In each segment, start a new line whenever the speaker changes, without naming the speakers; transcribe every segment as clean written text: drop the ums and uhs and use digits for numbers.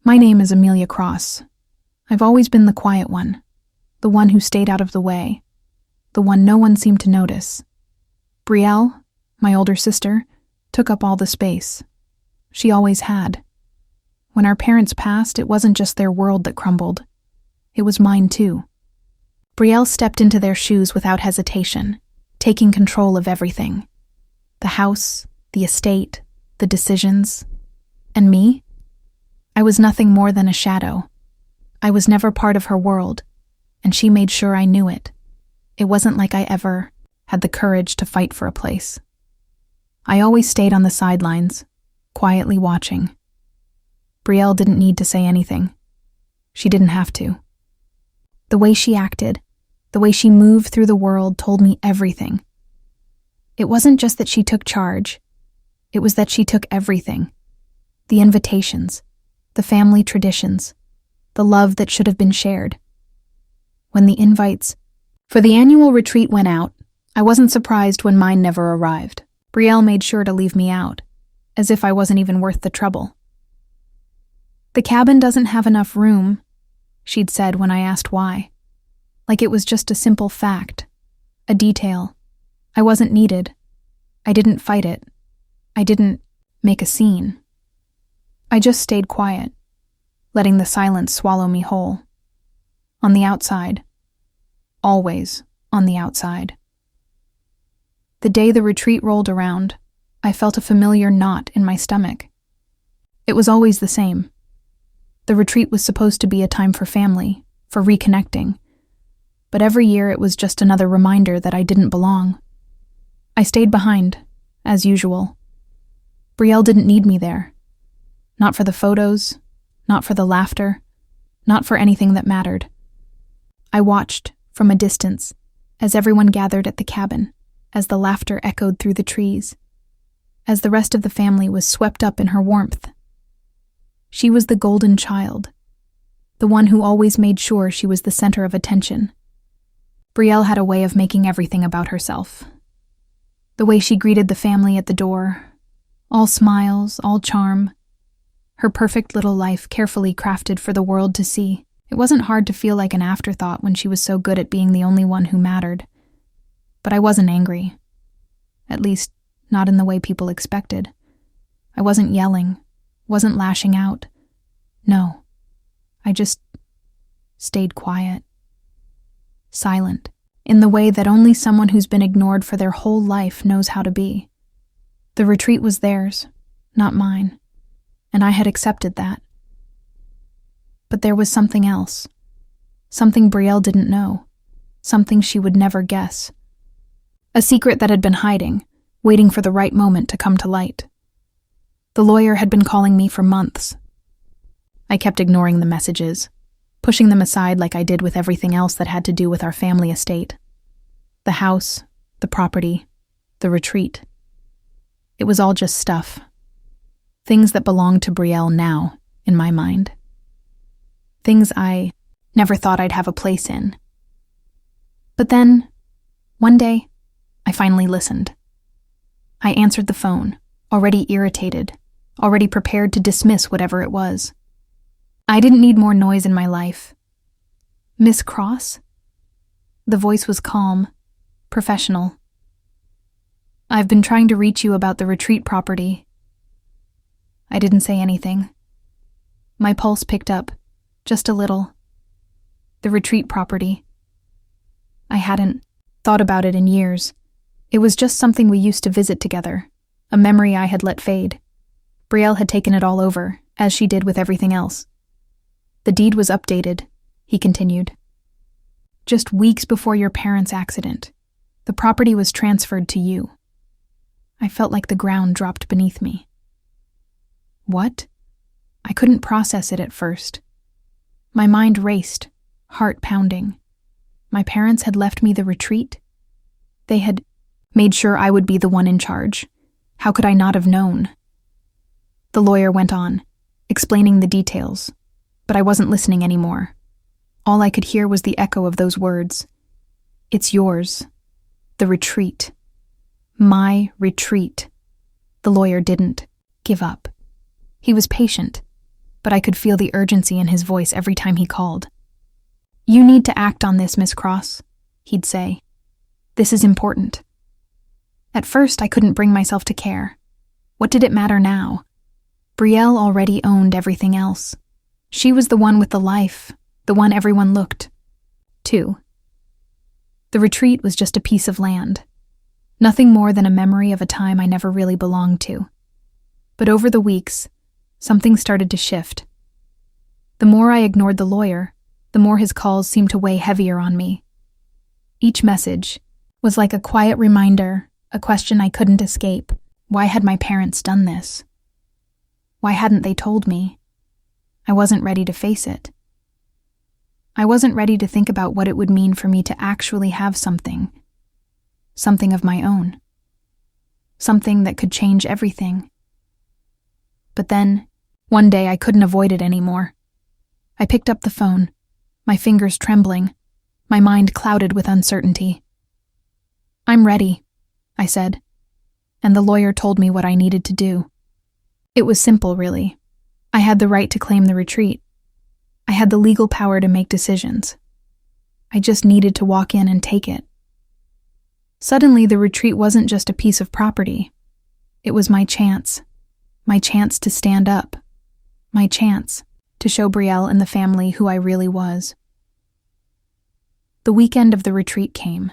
My name is Amelia Cross. I've always been the quiet one, the one who stayed out of the way, the one no one seemed to notice. Brielle, my older sister, took up all the space. She always had. When our parents passed, it wasn't just their world that crumbled. It was mine too. Brielle stepped into their shoes without hesitation, taking control of everything. The house, the estate, the decisions. And me? I was nothing more than a shadow. I was never part of her world, and she made sure I knew it. It wasn't like I ever had the courage to fight for a place. I always stayed on the sidelines, quietly watching. Brielle didn't need to say anything. She didn't have to. The way she acted, the way she moved through the world told me everything. It wasn't just that she took charge. It was that she took everything. The invitations, the family traditions, the love that should have been shared. When the invites for the annual retreat went out, I wasn't surprised when mine never arrived. Brielle made sure to leave me out, as if I wasn't even worth the trouble. "The cabin doesn't have enough room," she'd said when I asked why. Like it was just a simple fact, a detail. I wasn't needed. I didn't fight it. I didn't make a scene. I just stayed quiet, letting the silence swallow me whole. On the outside. Always on the outside. The day the retreat rolled around, I felt a familiar knot in my stomach. It was always the same. The retreat was supposed to be a time for family, for reconnecting. But every year it was just another reminder that I didn't belong. I stayed behind, as usual. Brielle didn't need me there. Not for the photos, not for the laughter, not for anything that mattered. I watched, from a distance, as everyone gathered at the cabin, as the laughter echoed through the trees, as the rest of the family was swept up in her warmth. She was the golden child, the one who always made sure she was the center of attention. Brielle had a way of making everything about herself. The way she greeted the family at the door, all smiles, all charm. Her perfect little life carefully crafted for the world to see. It wasn't hard to feel like an afterthought when she was so good at being the only one who mattered. But I wasn't angry. At least, not in the way people expected. I wasn't yelling, wasn't lashing out. No, I just stayed quiet. Silent, in the way that only someone who's been ignored for their whole life knows how to be. The retreat was theirs, not mine, and I had accepted that. But there was something else, something Brielle didn't know, something she would never guess. A secret that had been hiding, waiting for the right moment to come to light. The lawyer had been calling me for months. I kept ignoring the messages, pushing them aside like I did with everything else that had to do with our family estate. The house, the property, the retreat. It was all just stuff. Things that belonged to Brielle now, in my mind. Things I never thought I'd have a place in. But then, one day, I finally listened. I answered the phone, already irritated, already prepared to dismiss whatever it was. I didn't need more noise in my life. "Miss Cross?" The voice was calm, professional. "I've been trying to reach you about the retreat property." I didn't say anything. My pulse picked up, just a little. The retreat property. I hadn't thought about it in years. It was just something we used to visit together, a memory I had let fade. Brielle had taken it all over, as she did with everything else. "The deed was updated," he continued. "Just weeks before your parents' accident, the property was transferred to you." I felt like the ground dropped beneath me. What? I couldn't process it at first. My mind raced, heart pounding. My parents had left me the retreat. They had made sure I would be the one in charge. How could I not have known? The lawyer went on, explaining the details, but I wasn't listening anymore. All I could hear was the echo of those words. "It's yours. The retreat. My retreat." The lawyer didn't give up. He was patient but I could feel the urgency in his voice every time he called. "You need to act on this, Miss Cross," he'd say. "This is important." At first, I couldn't bring myself to care. What did it matter now? Brielle already owned everything else. She was the one with the life, the one everyone looked to. The retreat was just a piece of land, nothing more than a memory of a time I never really belonged to. But over the weeks, something started to shift. The more I ignored the lawyer, the more his calls seemed to weigh heavier on me. Each message was like a quiet reminder, a question I couldn't escape. Why had my parents done this? Why hadn't they told me? I wasn't ready to face it. I wasn't ready to think about what it would mean for me to actually have something of my own. Something that could change everything. But then, one day I couldn't avoid it anymore. I picked up the phone, my fingers trembling, my mind clouded with uncertainty. "I'm ready," I said, and the lawyer told me what I needed to do. It was simple, really. I had the right to claim the retreat. I had the legal power to make decisions. I just needed to walk in and take it. Suddenly, the retreat wasn't just a piece of property. It was my chance to stand up, my chance to show Brielle and the family who I really was. The weekend of the retreat came,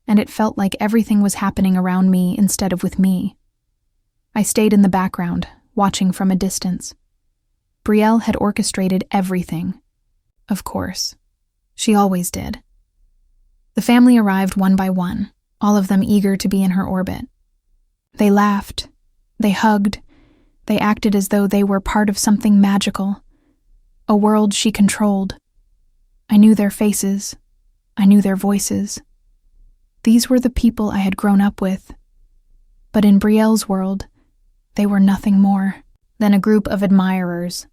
and it felt like everything was happening around me instead of with me. I stayed in the background, watching from a distance. Brielle had orchestrated everything. Of course. She always did. The family arrived one by one, all of them eager to be in her orbit. They laughed, they hugged, they acted as though they were part of something magical, a world she controlled. I knew their faces, I knew their voices. These were the people I had grown up with. But in Brielle's world, they were nothing more than a group of admirers.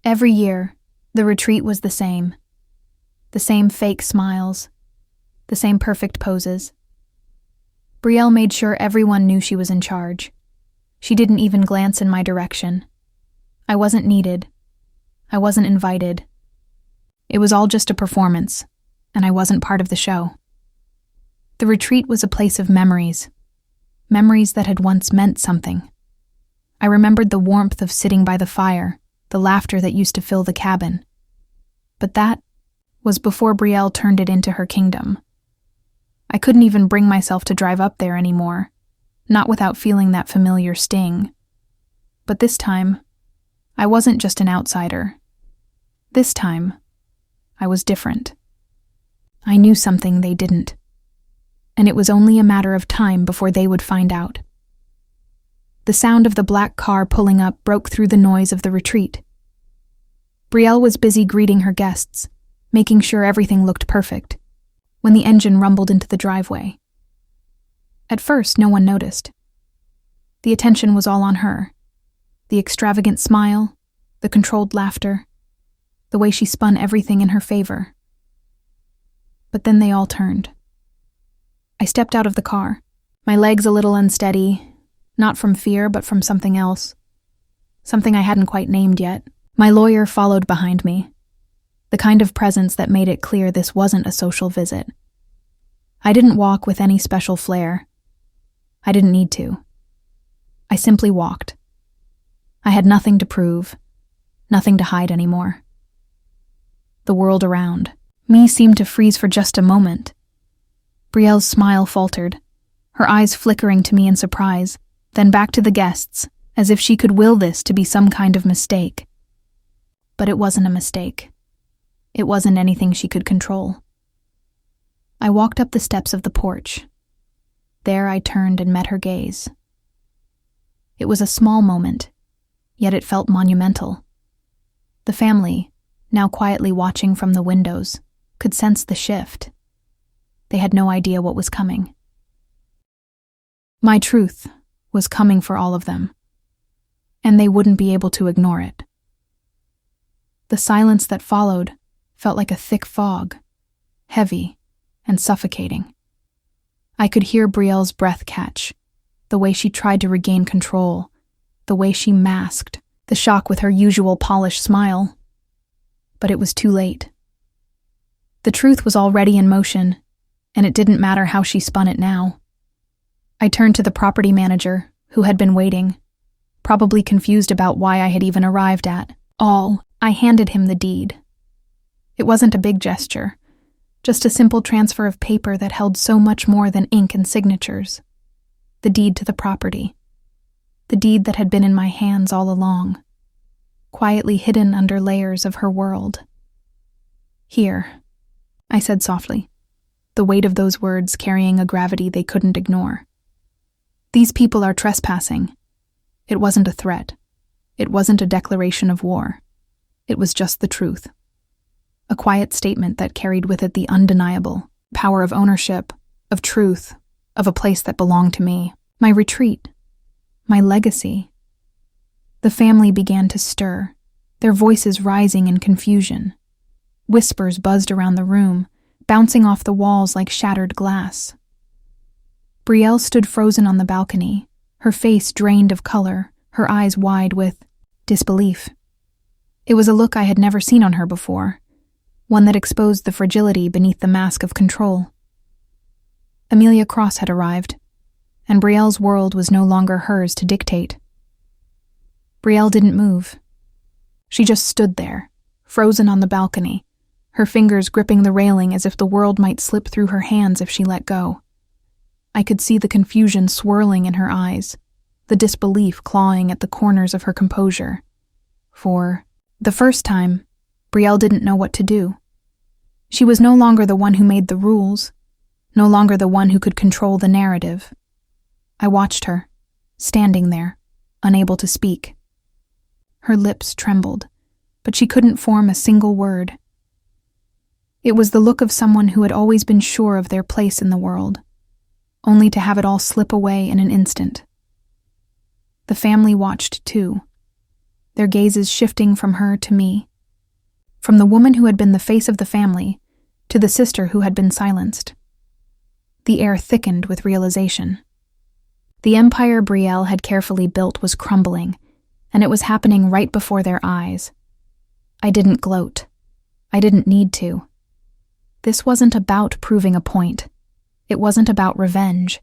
Every year, the retreat was the same fake smiles, the same perfect poses. Brielle made sure everyone knew she was in charge. She didn't even glance in my direction. I wasn't needed. I wasn't invited. It was all just a performance, and I wasn't part of the show. The retreat was a place of memories that had once meant something. I remembered the warmth of sitting by the fire, the laughter that used to fill the cabin. But that was before Brielle turned it into her kingdom. I couldn't even bring myself to drive up there anymore, not without feeling that familiar sting. But this time, I wasn't just an outsider. This time, I was different. I knew something they didn't, and it was only a matter of time before they would find out. The sound of the black car pulling up broke through the noise of the retreat. Brielle was busy greeting her guests, making sure everything looked perfect, when the engine rumbled into the driveway. At first, no one noticed. The attention was all on her. The extravagant smile, the controlled laughter, the way she spun everything in her favor. But then they all turned. I stepped out of the car, my legs a little unsteady, not from fear, but from something else. Something I hadn't quite named yet. My lawyer followed behind me, the kind of presence that made it clear this wasn't a social visit. I didn't walk with any special flair. I didn't need to. I simply walked. I had nothing to prove, nothing to hide anymore. The world around me seemed to freeze for just a moment. Brielle's smile faltered, her eyes flickering to me in surprise, then back to the guests, as if she could will this to be some kind of mistake. But it wasn't a mistake. It wasn't anything she could control. I walked up the steps of the porch. There I turned and met her gaze. It was a small moment, yet it felt monumental. The family, now quietly watching from the windows, could sense the shift. They had no idea what was coming. My truth was coming for all of them, and they wouldn't be able to ignore it. The silence that followed felt like a thick fog, heavy and suffocating. I could hear Brielle's breath catch, the way she tried to regain control, the way she masked the shock with her usual polished smile. But it was too late. The truth was already in motion, and it didn't matter how she spun it now. I turned to the property manager, who had been waiting, probably confused about why I had even arrived at. I handed him the deed. It wasn't a big gesture, just a simple transfer of paper that held so much more than ink and signatures. The deed to the property. The deed that had been in my hands all along, quietly hidden under layers of her world. "Here," I said softly, the weight of those words carrying a gravity they couldn't ignore. "These people are trespassing." It wasn't a threat. It wasn't a declaration of war. It was just the truth. A quiet statement that carried with it the undeniable power of ownership, of truth, of a place that belonged to me. My retreat. My legacy. The family began to stir, their voices rising in confusion. Whispers buzzed around the room, bouncing off the walls like shattered glass. Brielle stood frozen on the balcony, her face drained of color, her eyes wide with disbelief. It was a look I had never seen on her before, one that exposed the fragility beneath the mask of control. Amelia Cross had arrived, and Brielle's world was no longer hers to dictate. Brielle didn't move. She just stood there, frozen on the balcony, her fingers gripping the railing as if the world might slip through her hands if she let go. I could see the confusion swirling in her eyes, the disbelief clawing at the corners of her composure. For the first time, Brielle didn't know what to do. She was no longer the one who made the rules, no longer the one who could control the narrative. I watched her, standing there, unable to speak. Her lips trembled, but she couldn't form a single word. It was the look of someone who had always been sure of their place in the world, only to have it all slip away in an instant. The family watched too, their gazes shifting from her to me, from the woman who had been the face of the family to the sister who had been silenced. The air thickened with realization. The empire Brielle had carefully built was crumbling, and it was happening right before their eyes. I didn't gloat. I didn't need to. This wasn't about proving a point. It wasn't about revenge.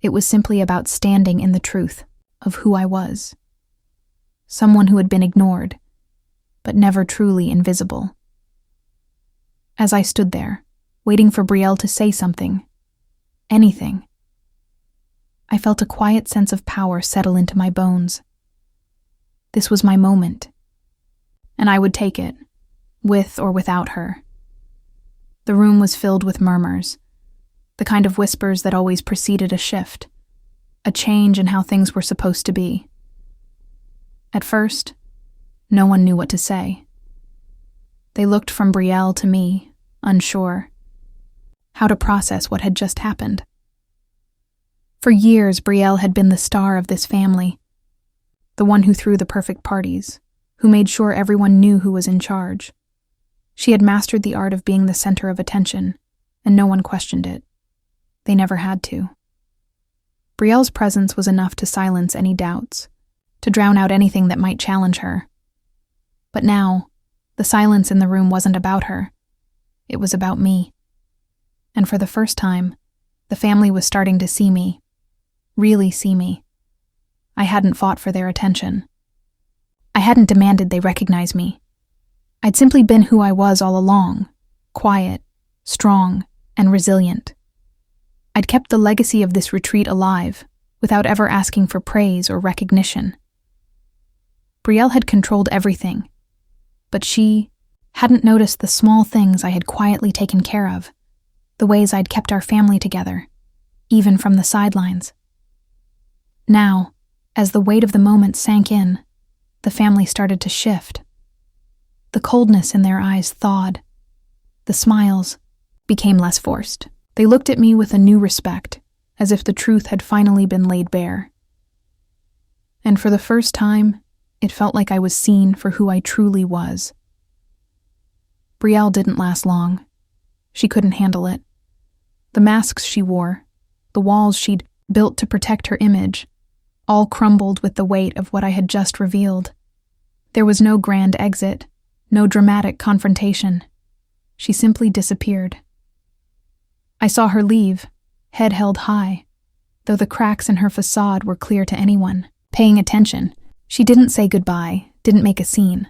It was simply about standing in the truth of who I was. Someone who had been ignored, but never truly invisible. As I stood there, waiting for Brielle to say something, anything, I felt a quiet sense of power settle into my bones. This was my moment, and I would take it, with or without her. The room was filled with murmurs, the kind of whispers that always preceded a shift, a change in how things were supposed to be. At first, no one knew what to say. They looked from Brielle to me, unsure, how to process what had just happened. For years, Brielle had been the star of this family, the one who threw the perfect parties, who made sure everyone knew who was in charge. She had mastered the art of being the center of attention, and no one questioned it. They never had to. Brielle's presence was enough to silence any doubts, to drown out anything that might challenge her. But now, the silence in the room wasn't about her. It was about me. And for the first time, the family was starting to see me, really see me. I hadn't fought for their attention. I hadn't demanded they recognize me. I'd simply been who I was all along, quiet, strong, and resilient. I'd kept the legacy of this retreat alive, without ever asking for praise or recognition. Brielle had controlled everything, but she hadn't noticed the small things I had quietly taken care of, the ways I'd kept our family together, even from the sidelines. Now, as the weight of the moment sank in, the family started to shift. The coldness in their eyes thawed. The smiles became less forced. They looked at me with a new respect, as if the truth had finally been laid bare. And for the first time, it felt like I was seen for who I truly was. Brielle didn't last long. She couldn't handle it. The masks she wore, the walls she'd built to protect her image, all crumbled with the weight of what I had just revealed. There was no grand exit, no dramatic confrontation. She simply disappeared. I saw her leave, head held high, though the cracks in her facade were clear to anyone paying attention. She didn't say goodbye, didn't make a scene.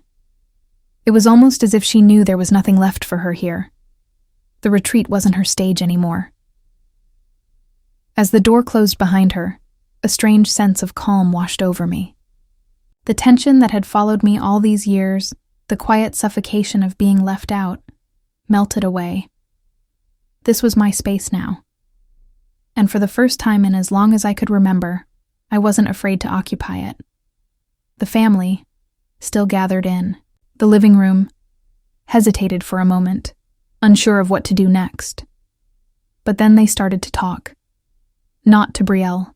It was almost as if she knew there was nothing left for her here. The retreat wasn't her stage anymore. As the door closed behind her, a strange sense of calm washed over me. The tension that had followed me all these years, the quiet suffocation of being left out, melted away. This was my space now. And for the first time in as long as I could remember, I wasn't afraid to occupy it. The family, still gathered in, the living room, hesitated for a moment, unsure of what to do next. But then they started to talk. Not to Brielle.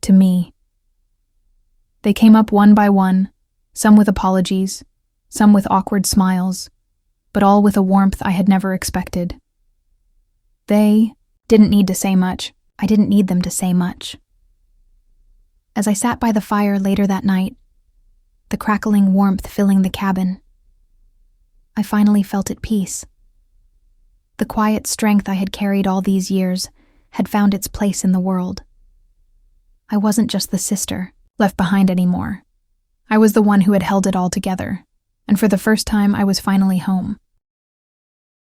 To me. They came up one by one, some with apologies, some with awkward smiles, but all with a warmth I had never expected. They didn't need to say much. I didn't need them to say much. As I sat by the fire later that night, the crackling warmth filling the cabin, I finally felt at peace. The quiet strength I had carried all these years had found its place in the world. I wasn't just the sister left behind anymore. I was the one who had held it all together, and for the first time I was finally home.